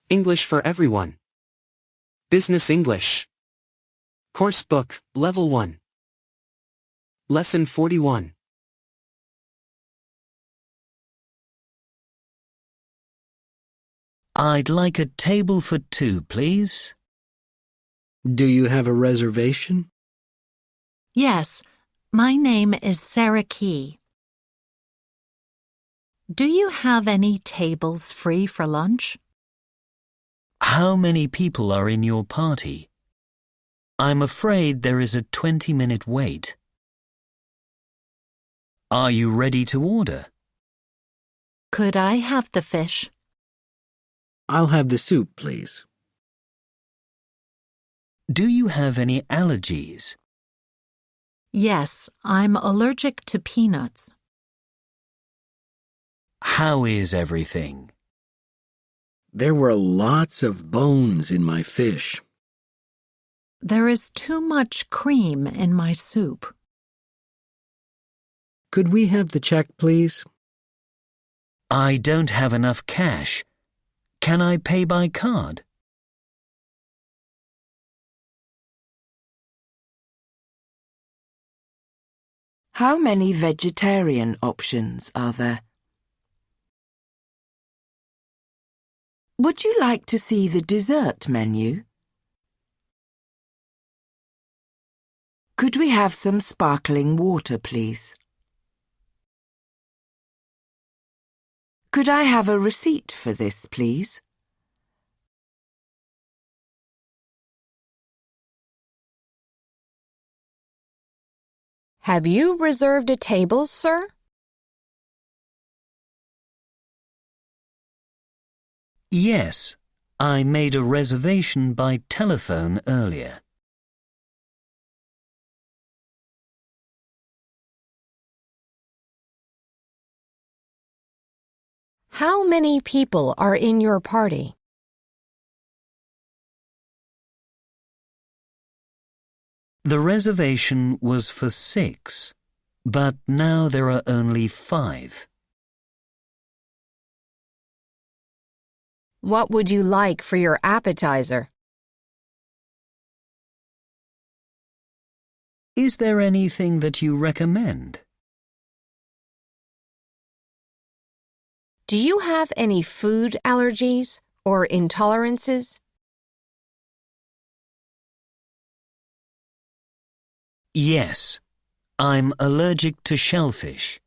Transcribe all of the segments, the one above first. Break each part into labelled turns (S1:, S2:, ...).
S1: English for Everyone. Business English. Course Book, Level 1. Lesson 41.
S2: I'd like a table for two, please.
S3: Do you have a reservation?
S4: Yes, my name is Sarah Key. Do you have any tables free for lunch?
S2: How many people are in your party? I'm afraid there is a 20-minute wait. Are you ready to order?
S4: Could I have the fish?
S3: I'll have the soup, please.
S2: Do you have any allergies?
S4: Yes, I'm allergic to peanuts.
S2: How is everything?
S3: There were lots of bones in my fish.
S4: There is too much cream in my soup.
S3: Could we have the check, please?
S2: I don't have enough cash. Can I pay by card?
S5: How many vegetarian options are there? Would you like to see the dessert menu? Could we have some sparkling water, please? Could I have a receipt for this, please?
S6: Have you reserved a table, sir?
S2: Yes, I made a reservation by telephone earlier.
S6: How many people are in your party?
S2: The reservation was for 6, but now there are only 5.
S6: What would you like for your appetizer?
S2: Is there anything that you recommend?
S6: Do you have any food allergies or intolerances?
S2: Yes, I'm allergic to shellfish.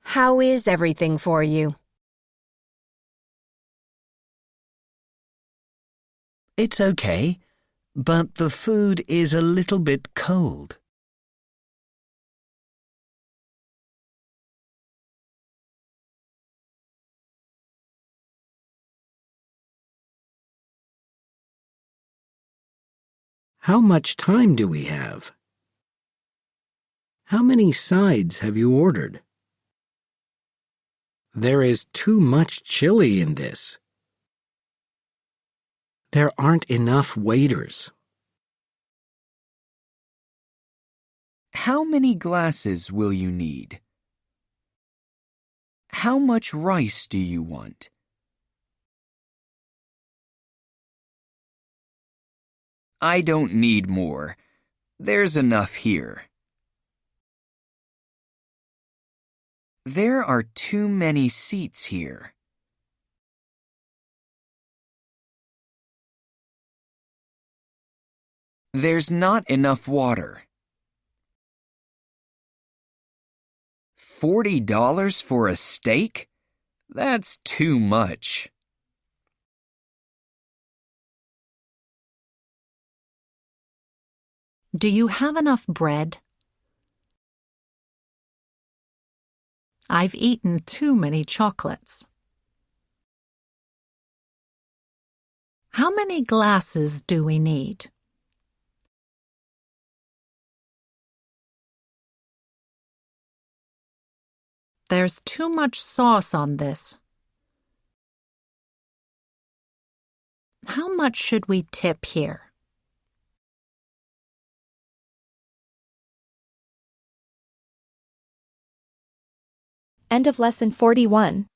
S6: How is everything for you?
S2: It's okay, but the food is a little bit cold.
S3: How much time do we have? How many sides have you ordered? There is too much chili in this. There aren't enough waiters.
S7: How many glasses will you need? How much rice do you want? I don't need more. There's enough here. There are too many seats here. There's not enough water. $40 for a steak? That's too much.
S4: Do you have enough bread? I've eaten too many chocolates. How many glasses do we need? There's too much sauce on this. How much should we tip here?
S8: End of Lesson 41.